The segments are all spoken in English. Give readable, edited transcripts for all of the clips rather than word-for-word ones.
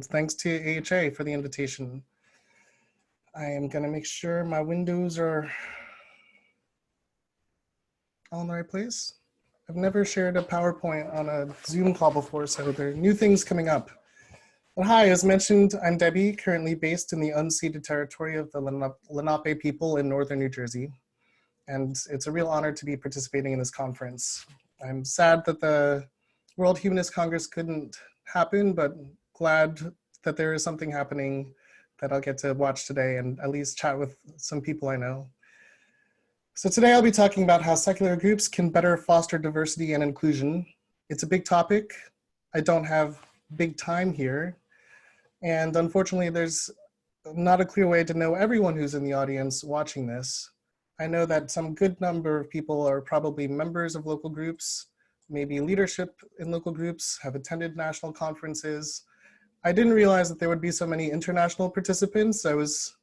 Thanks to AHA for the invitation. I am going to make sure my windows are all in the right place. I've never shared a PowerPoint on a Zoom call before, so there are new things coming up. But hi, as mentioned, I'm Debbie, currently based in the unceded territory of the Lenape people in northern New Jersey. And it's a real honor to be participating in this conference. I'm sad that the World Humanist Congress couldn't happen, but glad that there is something happening that I'll get to watch today and at least chat with some people I know. So today I'll be talking about how secular groups can better foster diversity and inclusion. It's a big topic. I don't have big time here. And unfortunately, there's not a clear way to know everyone who's in the audience watching this. I know that some good number of people are probably members of local groups, maybe leadership in local groups, have attended national conferences. I didn't realize that there would be so many international participants. I was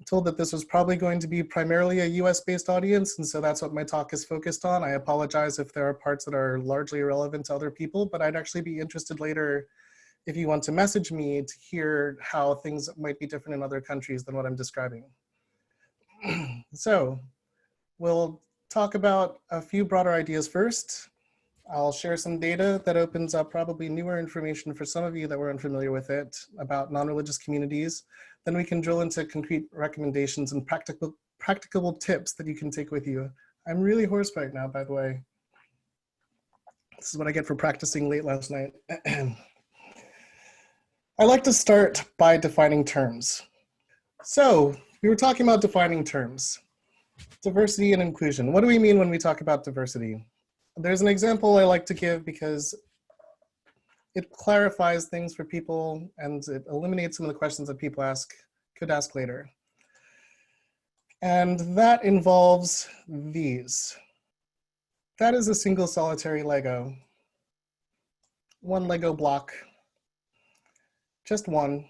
told that this was probably going to be primarily a US-based audience, and so that's what my talk is focused on. I apologize if there are parts that are largely irrelevant to other people, but I'd actually be interested later if you want to message me to hear how things might be different in other countries than what I'm describing. So we'll talk about a few broader ideas first. I'll share some data that opens up probably newer information for some of you that were unfamiliar with it about non-religious communities. Then we can drill into concrete recommendations and practicable tips that you can take with you. I'm really hoarse right now, by the way. This is what I get for practicing late last night. I like to start by defining terms. So we were talking about defining terms. Diversity and inclusion. What do we mean when we talk about diversity? There's an example I like to give because it clarifies things for people and it eliminates some of the questions that people could ask later. And that involves these. That is a single solitary Lego. One Lego block, just one.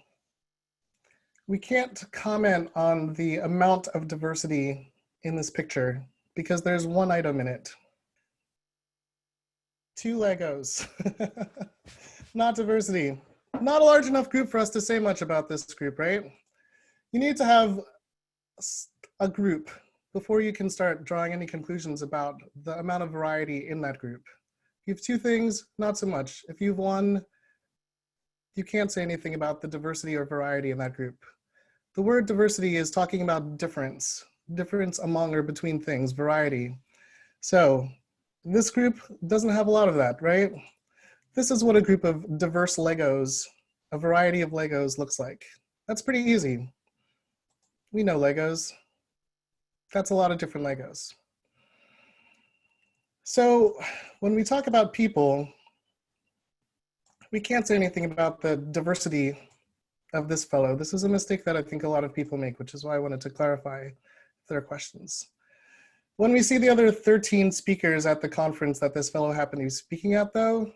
We can't comment on the amount of diversity in this picture because there's one item in it. 2 Legos. Not diversity. Not a large enough group for us to say much about this group, right? You need to have a group before you can start drawing any conclusions about the amount of variety in that group. If you have 2 things, not so much. If you have 1, you can't say anything about the diversity or variety in that group. The word diversity is talking about difference among or between things, variety. So this group doesn't have a lot of that, right? This is what a group of diverse Legos, a variety of Legos looks like. That's pretty easy. We know Legos. That's a lot of different Legos. So when we talk about people, we can't say anything about the diversity of this fellow. This is a mistake that I think a lot of people make, which is why I wanted to clarify if there are questions. When we see the other 13 speakers at the conference that this fellow happened to be speaking at, though,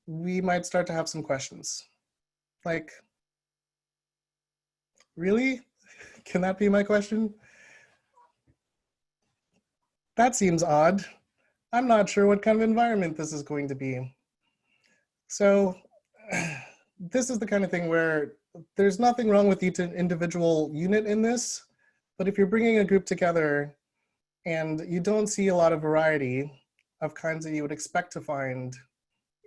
we might start to have some questions. Like, really? Can that be my question? That seems odd. I'm not sure what kind of environment this is going to be. So this is the kind of thing where there's nothing wrong with each individual unit in this, but if you're bringing a group together and you don't see a lot of variety of kinds that you would expect to find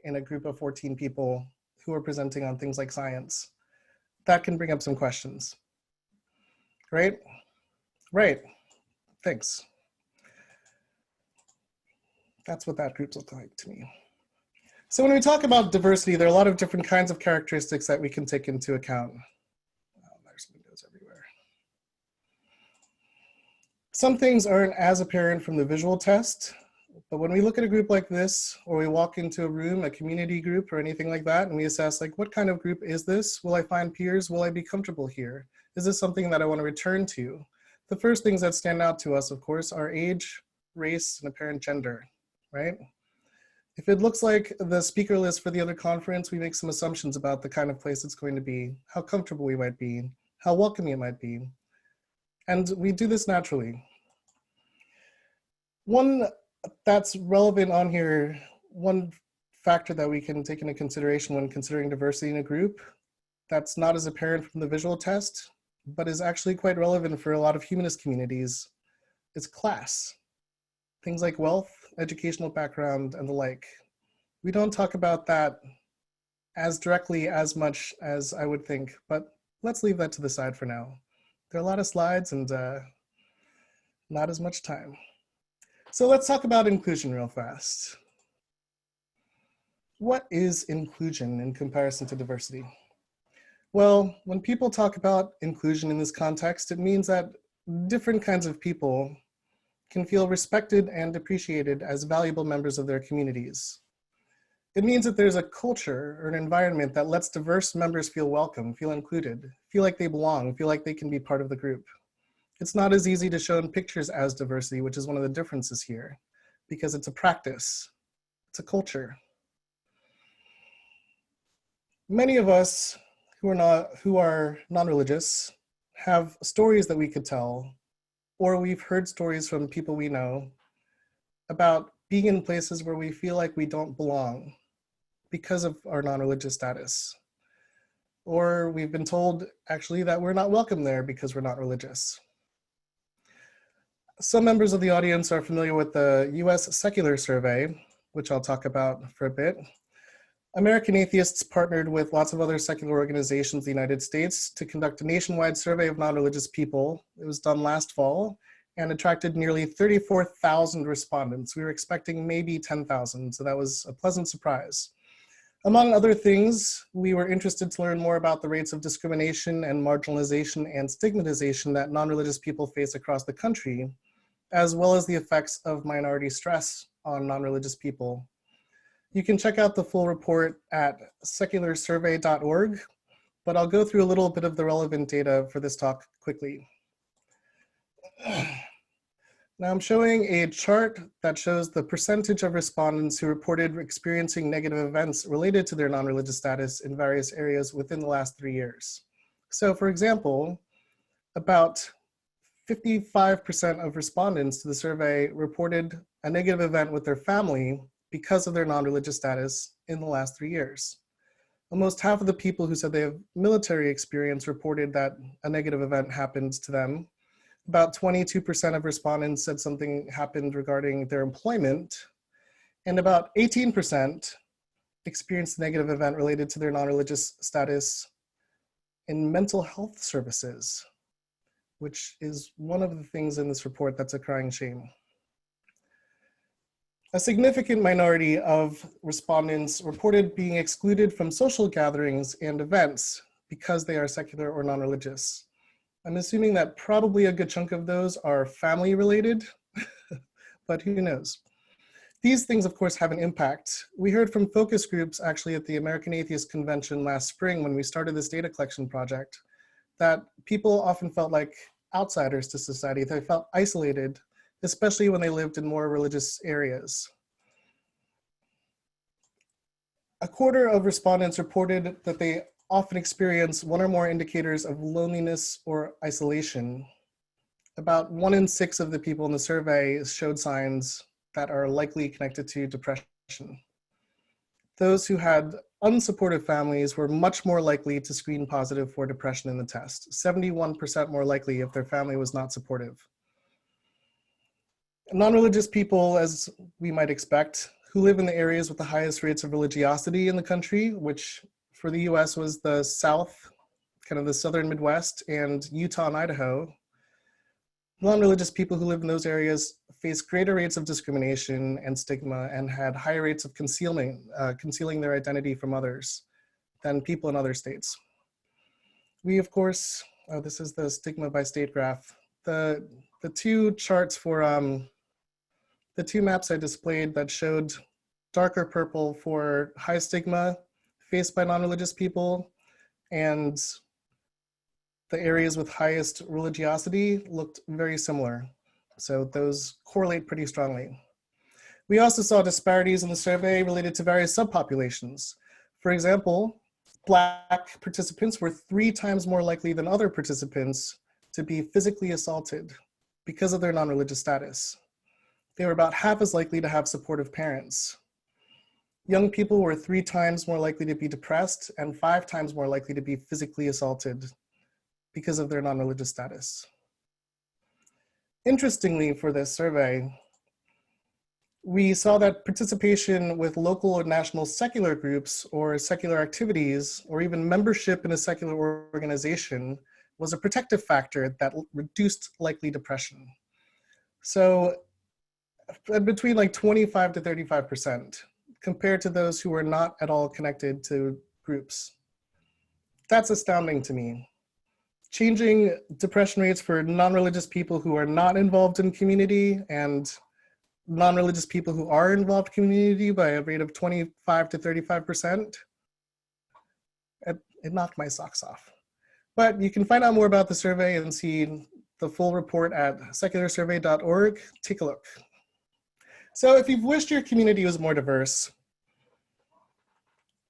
in a group of 14 people who are presenting on things like science, that can bring up some questions, right? Right, thanks. That's what that group looks like to me. So when we talk about diversity, there are a lot of different kinds of characteristics that we can take into account. Oh, there's windows everywhere. Some things aren't as apparent from the visual test, but when we look at a group like this, or we walk into a room, a community group or anything like that, and we assess like, what kind of group is this? Will I find peers? Will I be comfortable here? Is this something that I want to return to? The first things that stand out to us, of course, are age, race, and apparent gender, right? If it looks like the speaker list for the other conference, we make some assumptions about the kind of place it's going to be, how comfortable we might be, how welcoming it might be. And we do this naturally. One that's relevant on here, one factor that we can take into consideration when considering diversity in a group that's not as apparent from the visual test, but is actually quite relevant for a lot of humanist communities, is class. Things like wealth, educational background, and the like. We don't talk about that as directly as much as I would think, but let's leave that to the side for now. There are a lot of slides and not as much time. So let's talk about inclusion real fast. What is inclusion in comparison to diversity? Well, when people talk about inclusion in this context, it means that different kinds of people can feel respected and appreciated as valuable members of their communities. It means that there's a culture or an environment that lets diverse members feel welcome, feel included, feel like they belong, feel like they can be part of the group. It's not as easy to show in pictures as diversity, which is one of the differences here, because it's a practice, it's a culture. Many of us who are non-religious have stories that we could tell, or we've heard stories from people we know about being in places where we feel like we don't belong because of our non-religious status. Or we've been told actually that we're not welcome there because we're not religious. Some members of the audience are familiar with the US Secular Survey, which I'll talk about for a bit. American Atheists partnered with lots of other secular organizations in the United States to conduct a nationwide survey of non-religious people. It was done last fall and attracted nearly 34,000 respondents. We were expecting maybe 10,000, so that was a pleasant surprise. Among other things, we were interested to learn more about the rates of discrimination and marginalization and stigmatization that non-religious people face across the country, as well as the effects of minority stress on non-religious people. You can check out the full report at secularsurvey.org, but I'll go through a little bit of the relevant data for this talk quickly. Now I'm showing a chart that shows the percentage of respondents who reported experiencing negative events related to their non-religious status in various areas within the last 3 years. So for example, about 55% of respondents to the survey reported a negative event with their family because of their non-religious status in the last 3 years. Almost half of the people who said they have military experience reported that a negative event happened to them. About 22% of respondents said something happened regarding their employment, and about 18% experienced a negative event related to their non-religious status in mental health services, which is one of the things in this report that's a crying shame. A significant minority of respondents reported being excluded from social gatherings and events because they are secular or non-religious. I'm assuming that probably a good chunk of those are family related, but who knows? These things, of course, have an impact. We heard from focus groups actually at the American Atheist Convention last spring when we started this data collection project, that people often felt like outsiders to society. They felt isolated, especially when they lived in more religious areas. A quarter of respondents reported that they often experience one or more indicators of loneliness or isolation. About 1 in 6 of the people in the survey showed signs that are likely connected to depression. Those who had unsupportive families were much more likely to screen positive for depression in the test, 71% more likely if their family was not supportive. Non-religious people, as we might expect, who live in the areas with the highest rates of religiosity in the country, which for the US was the South, kind of the Southern Midwest, and Utah and Idaho. Non-religious people who live in those areas face greater rates of discrimination and stigma and had higher rates of concealing their identity from others than people in other states. We, of course, this is the stigma by state graph. The two charts for the two maps I displayed that showed darker purple for high stigma faced by non-religious people and the areas with highest religiosity looked very similar. So those correlate pretty strongly. We also saw disparities in the survey related to various subpopulations. For example, Black participants were 3 times more likely than other participants to be physically assaulted because of their non-religious status. They were about half as likely to have supportive parents. Young people were 3 times more likely to be depressed and 5 times more likely to be physically assaulted because of their non-religious status. Interestingly, for this survey, we saw that participation with local or national secular groups or secular activities, or even membership in a secular organization, was a protective factor that reduced likely depression. So between like 25 to 35% compared to those who were not at all connected to groups. That's astounding to me. Changing depression rates for non-religious people who are not involved in community and non-religious people who are involved in community by a rate of 25 to 35%, it knocked my socks off. But you can find out more about the survey and see the full report at secularsurvey.org. Take a look. So if you've wished your community was more diverse,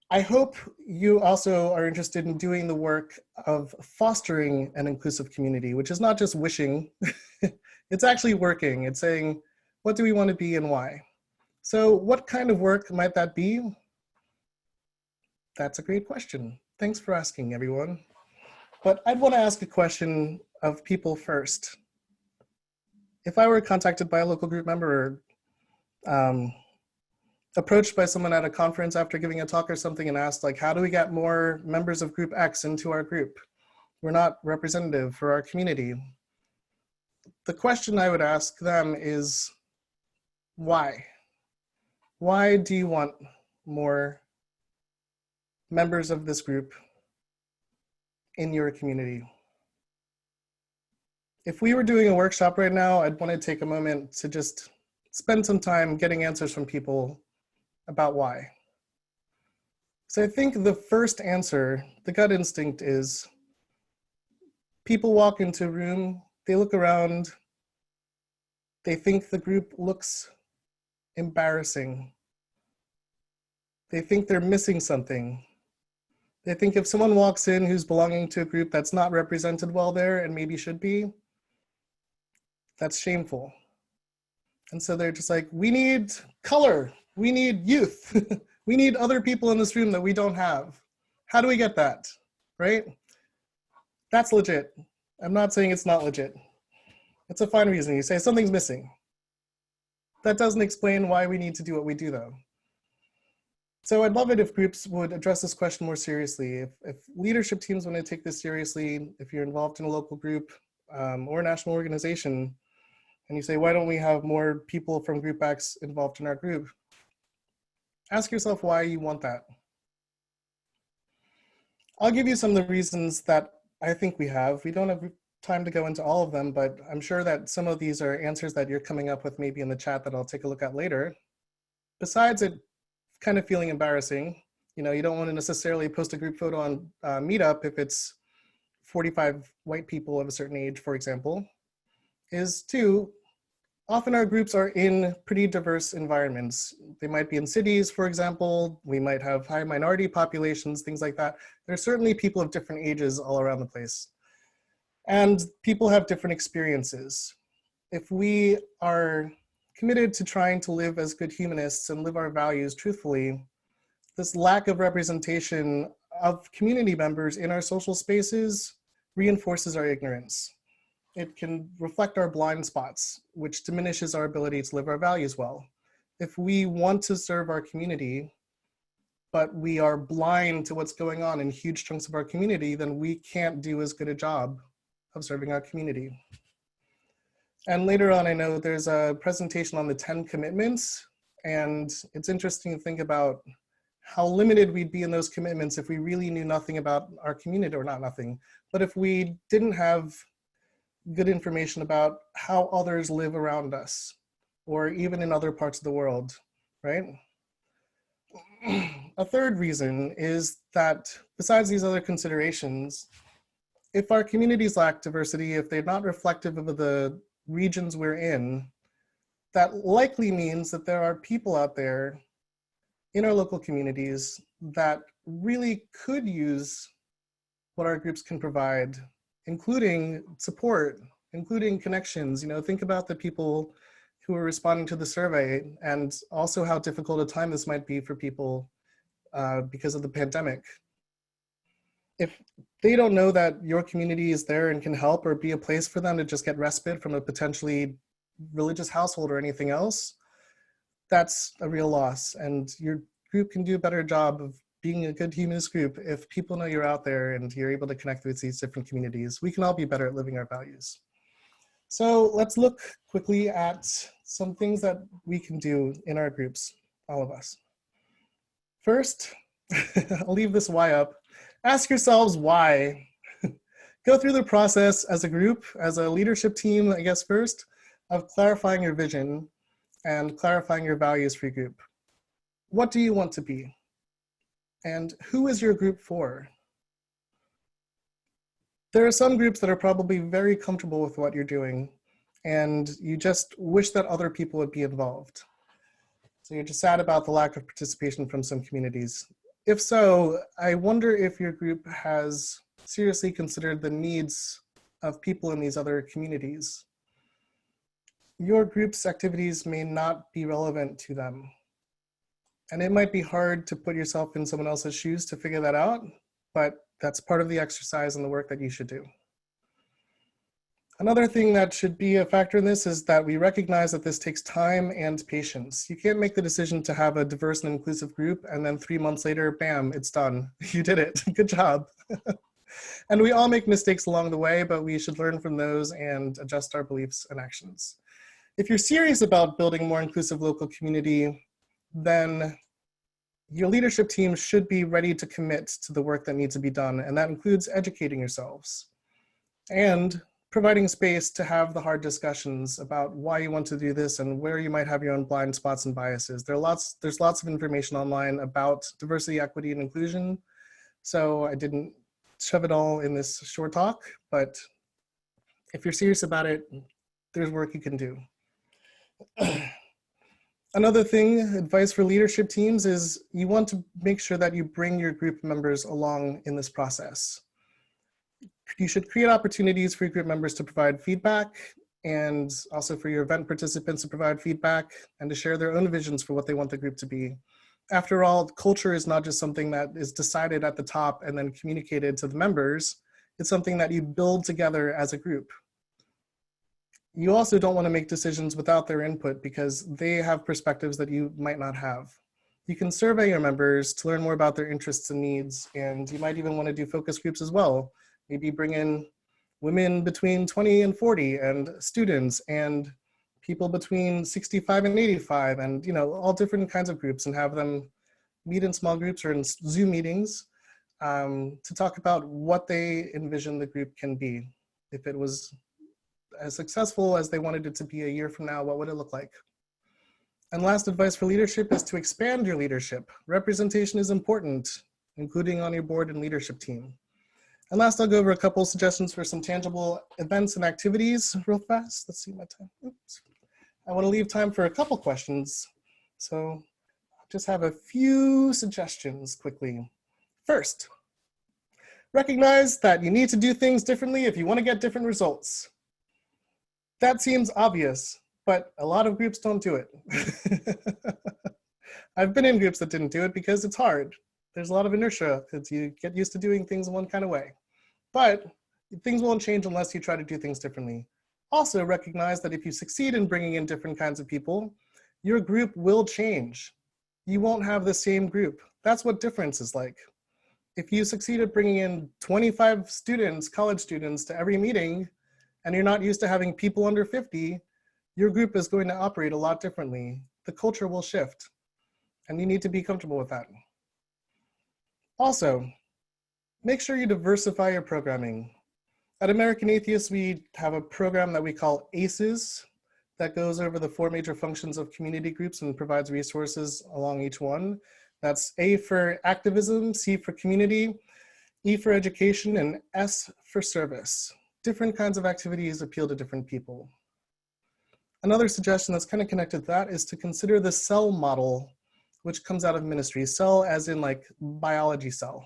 I hope you also are interested in doing the work of fostering an inclusive community, which is not just wishing, it's actually working. It's saying, what do we want to be and why? So what kind of work might that be? That's a great question. Thanks for asking, everyone. But I'd want to ask a question of people first. If I were contacted by a local group member or approached by someone at a conference after giving a talk or something and asked, like, how do we get more members of group X into our group? We're not representative for our community. The question I would ask them is, why? Why do you want more members of this group in your community? If we were doing a workshop right now, I'd want to take a moment to just spend some time getting answers from people about why. So I think the first answer, the gut instinct, is people walk into a room, they look around, they think the group looks embarrassing. They think they're missing something. They think if someone walks in who's belonging to a group that's not represented well there and maybe should be, that's shameful. And so they're just like, we need color, we need youth, we need other people in this room that we don't have. How do we get that, right? That's legit. I'm not saying it's not legit. It's a fine reason. You say something's missing. That doesn't explain why we need to do what we do though. So I'd love it if groups would address this question more seriously. If leadership teams want to take this seriously, if you're involved in a local group or a national organization, and you say, why don't we have more people from Group X involved in our group? Ask yourself why you want that. I'll give you some of the reasons that I think we have. We don't have time to go into all of them, but I'm sure that some of these are answers that you're coming up with maybe in the chat that I'll take a look at later. Besides it kind of feeling embarrassing, you know, you don't want to necessarily post a group photo on Meetup if it's 45 white people of a certain age, for example, is two, often our groups are in pretty diverse environments. They might be in cities, for example. We might have high minority populations, things like that. There's certainly people of different ages all around the place. And people have different experiences. If we are committed to trying to live as good humanists and live our values truthfully, this lack of representation of community members in our social spaces reinforces our ignorance. It can reflect our blind spots, which diminishes our ability to live our values well. If we want to serve our community, but we are blind to what's going on in huge chunks of our community, then we can't do as good a job of serving our community. And later on, I know there's a presentation on the 10 commitments, and it's interesting to think about how limited we'd be in those commitments if we really knew nothing about our community, or not nothing, but if we didn't have good information about how others live around us, or even in other parts of the world, right? A third reason is that besides these other considerations, if our communities lack diversity, if they're not reflective of the regions we're in, that likely means that there are people out there in our local communities that really could use what our groups can provide, including support, including connections. You know, think about the people who are responding to the survey, and also how difficult a time this might be for people because of the pandemic. If they don't know that your community is there and can help or be a place for them to just get respite from a potentially religious household or anything else, that's a real loss. And your group can do a better job of being a good humanist group if people know you're out there and you're able to connect with these different communities. We can all be better at living our values. So let's look quickly at some things that we can do in our groups, all of us. First, I'll leave this why up. Ask yourselves why. Go through the process as a group, as a leadership team, I guess first, of clarifying your vision and clarifying your values for your group. What do you want to be? And who is your group for? There are some groups that are probably very comfortable with what you're doing, and you just wish that other people would be involved. So you're just sad about the lack of participation from some communities. If so, I wonder if your group has seriously considered the needs of people in these other communities. Your group's activities may not be relevant to them. And it might be hard to put yourself in someone else's shoes to figure that out, but that's part of the exercise and the work that you should do. Another thing that should be a factor in this is that we recognize that this takes time and patience. You can't make the decision to have a diverse and inclusive group and then 3 months later, bam, it's done. You did it, good job. And we all make mistakes along the way, but we should learn from those and adjust our beliefs and actions. If you're serious about building a more inclusive local community, then your leadership team should be ready to commit to the work that needs to be done, and that includes educating yourselves and providing space to have the hard discussions about why you want to do this and where you might have your own blind spots and biases. There's lots of information online about diversity, equity, and inclusion, so I didn't shove it all in this short talk, but if you're serious about it, there's work you can do. Another thing, advice for leadership teams, is you want to make sure that you bring your group members along in this process. You should create opportunities for your group members to provide feedback, and also for your event participants to provide feedback and to share their own visions for what they want the group to be. After all, culture is not just something that is decided at the top and then communicated to the members. It's something that you build together as a group. You also don't want to make decisions without their input because they have perspectives that you might not have. You can survey your members to learn more about their interests and needs, and you might even want to do focus groups as well. Maybe bring in women between 20 and 40 and students and people between 65 and 85 and all different kinds of groups, and have them meet in small groups or in Zoom meetings to talk about what they envision the group can be. If it was as successful as they wanted it to be a year from now, what would it look like? And last advice for leadership is to expand your leadership. Representation is important, including on your board and leadership team. And last, I'll go over a couple suggestions for some tangible events and activities real fast. Let's see my time. Oops. I want to leave time for a couple questions. So I'll just have a few suggestions quickly. First, recognize that you need to do things differently if you want to get different results. That seems obvious, but a lot of groups don't do it. I've been in groups that didn't do it because it's hard. There's a lot of inertia because you get used to doing things one kind of way. But things won't change unless you try to do things differently. Also recognize that if you succeed in bringing in different kinds of people, your group will change. You won't have the same group. That's what difference is like. If you succeed at bringing in 25 students, college students, to every meeting, and you're not used to having people under 50, your group is going to operate a lot differently. The culture will shift, and you need to be comfortable with that. Also, make sure you diversify your programming. At American Atheists, we have a program that we call ACES that goes over the 4 major functions of community groups and provides resources along each one. That's A for activism, C for community, E for education, and S for service. Different kinds of activities appeal to different people. Another suggestion that's kind of connected to that is to consider the cell model, which comes out of ministry. Cell as in like biology cell.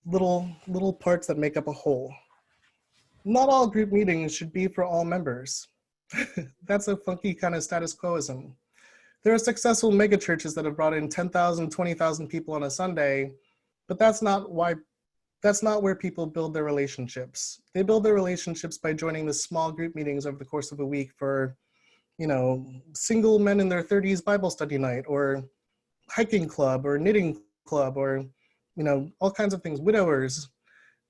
Little parts that make up a whole. Not all group meetings should be for all members. That's a funky kind of status quoism. There are successful mega churches that have brought in 10,000, 20,000 people on a Sunday, but that's not where people build their relationships. They build their relationships by joining the small group meetings over the course of a week for, single men in their 30s Bible study night, or hiking club, or knitting club, or, all kinds of things, widowers.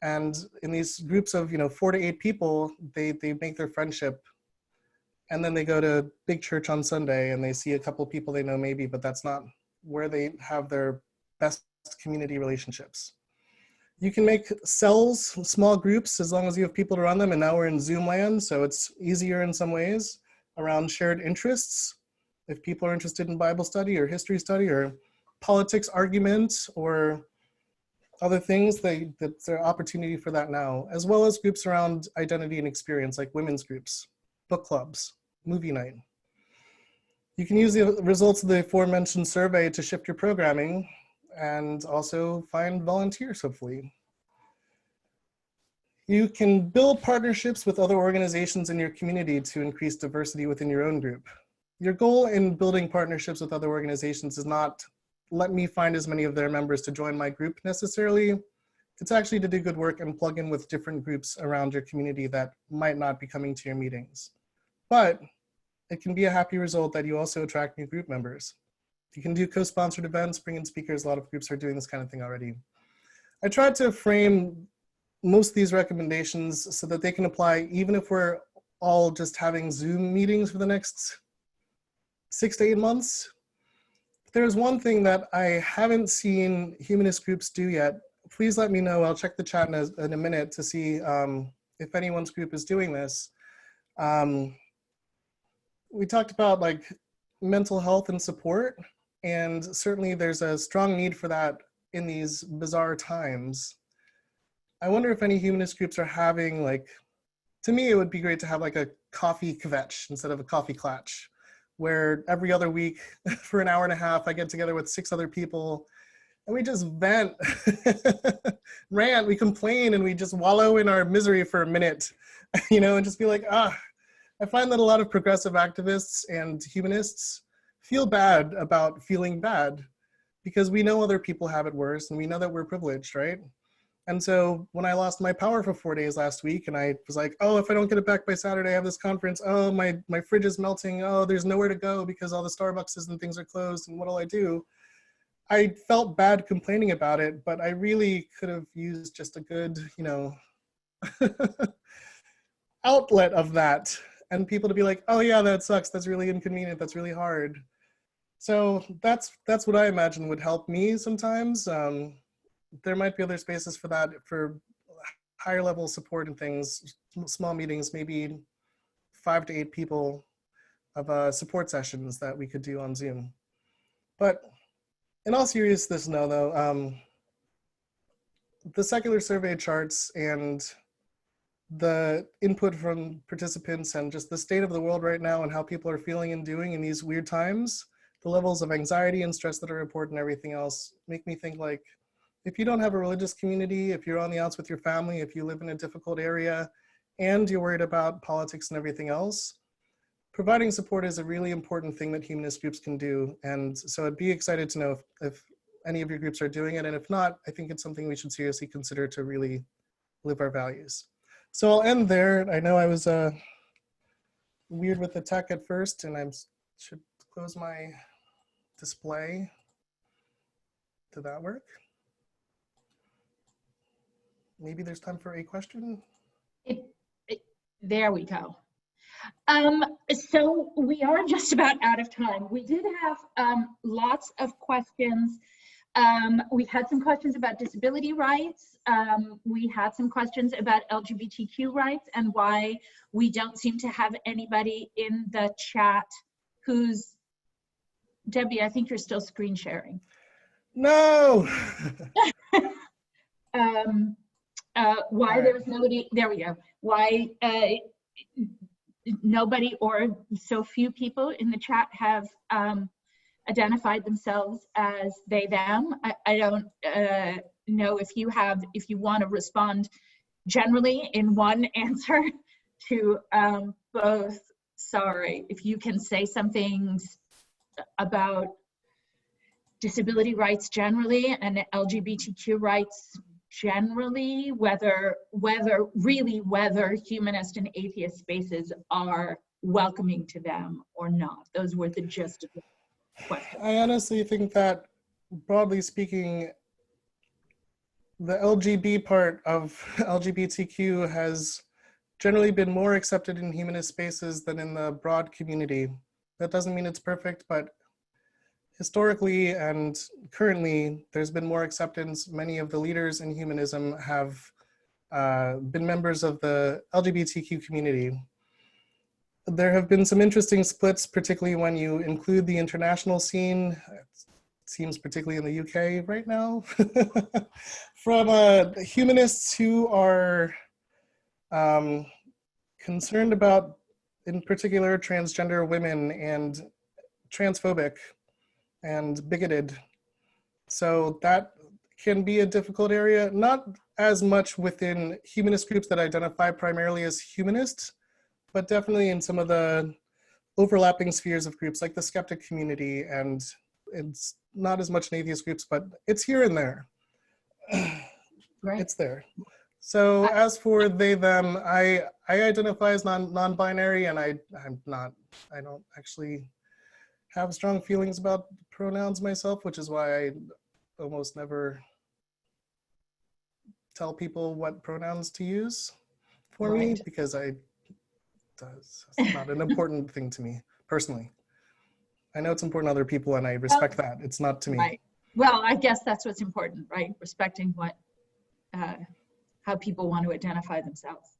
And in these groups of, 4 to 8 people, they make their friendship. And then they go to big church on Sunday and they see a couple people they know maybe, but that's not where they have their best community relationships. You can make cells, small groups, as long as you have people to run them. And now we're in Zoom land, so it's easier in some ways, around shared interests. If people are interested in Bible study or history study or politics argument or other things, there's an opportunity for that now, as well as groups around identity and experience, like women's groups, book clubs, movie night. You can use the results of the aforementioned survey to shift your programming and also find volunteers, hopefully. You can build partnerships with other organizations in your community to increase diversity within your own group. Your goal in building partnerships with other organizations is not, let me find as many of their members to join my group necessarily. It's actually to do good work and plug in with different groups around your community that might not be coming to your meetings. But it can be a happy result that you also attract new group members. You can do co-sponsored events, bring in speakers. A lot of groups are doing this kind of thing already. I tried to frame most of these recommendations so that they can apply even if we're all just having Zoom meetings for the next 6 to 8 months. There's one thing that I haven't seen humanist groups do yet. Please let me know. I'll check the chat in a minute to see if anyone's group is doing this. We talked about like mental health and support, and certainly there's a strong need for that in these bizarre times. I wonder if any humanist groups are having, like, to me, it would be great to have like a coffee kvetch instead of a coffee clatch, where every other week for an hour and a half, I get together with 6 other people and we just vent, rant, we complain, and we just wallow in our misery for a minute, and just be like, I find that a lot of progressive activists and humanists feel bad about feeling bad because we know other people have it worse and we know that we're privileged, right? And so when I lost my power for 4 days last week and I was like, oh, if I don't get it back by Saturday, I have this conference. Oh, my fridge is melting. Oh, there's nowhere to go because all the Starbucks and things are closed, and what'll I do? I felt bad complaining about it, but I really could have used just a good, outlet of that, and people to be like, oh yeah, that sucks. That's really inconvenient. That's really hard. So that's what I imagine would help me sometimes. There might be other spaces for that, for higher level support and things, small meetings, maybe 5 to 8 people of support sessions that we could do on Zoom. But in all seriousness, no, though, the secular survey charts and the input from participants and just the state of the world right now and how people are feeling and doing in these weird times, the levels of anxiety and stress that are reported and everything else make me think, like, if you don't have a religious community, if you're on the outs with your family, if you live in a difficult area and you're worried about politics and everything else, providing support is a really important thing that humanist groups can do. And so I'd be excited to know if any of your groups are doing it. And if not, I think it's something we should seriously consider to really live our values. So I'll end there. I know I was weird with the tech at first, and I should close my display. Did that work? Maybe there's time for a question. There we go. So we are just about out of time. We did have lots of questions. We had some questions about disability rights. We had some questions about LGBTQ rights and why we don't seem to have anybody in the chat who's, Debbie, I think you're still screen sharing. No. Why there was nobody, there we go. Why nobody or so few people in the chat have identified themselves as they, them. I don't know if you want to respond generally in one answer to both sorry, if you can say something about disability rights generally and LGBTQ rights generally, whether humanist and atheist spaces are welcoming to them or not. Those were the gist of the question. I honestly think that, broadly speaking, the LGB part of LGBTQ has generally been more accepted in humanist spaces than in the broad community. That doesn't mean it's perfect, but historically and currently, there's been more acceptance. Many of the leaders in humanism have been members of the LGBTQ community. There have been some interesting splits, particularly when you include the international scene. It seems particularly in the UK right now, from humanists who are concerned about, in particular, transgender women and transphobic and bigoted. So that can be a difficult area, not as much within humanist groups that identify primarily as humanists, but definitely in some of the overlapping spheres of groups like the skeptic community, and it's not as much in atheist groups, but it's here and there. Right. It's there. So as for they, them, I identify as non-binary, and I don't actually have strong feelings about pronouns myself, which is why I almost never tell people what pronouns to use for me, because it's not an important thing to me personally. I know it's important to other people, and I respect that. It's not to me. Right. Well, I guess that's what's important, right? Respecting what, how people want to identify themselves.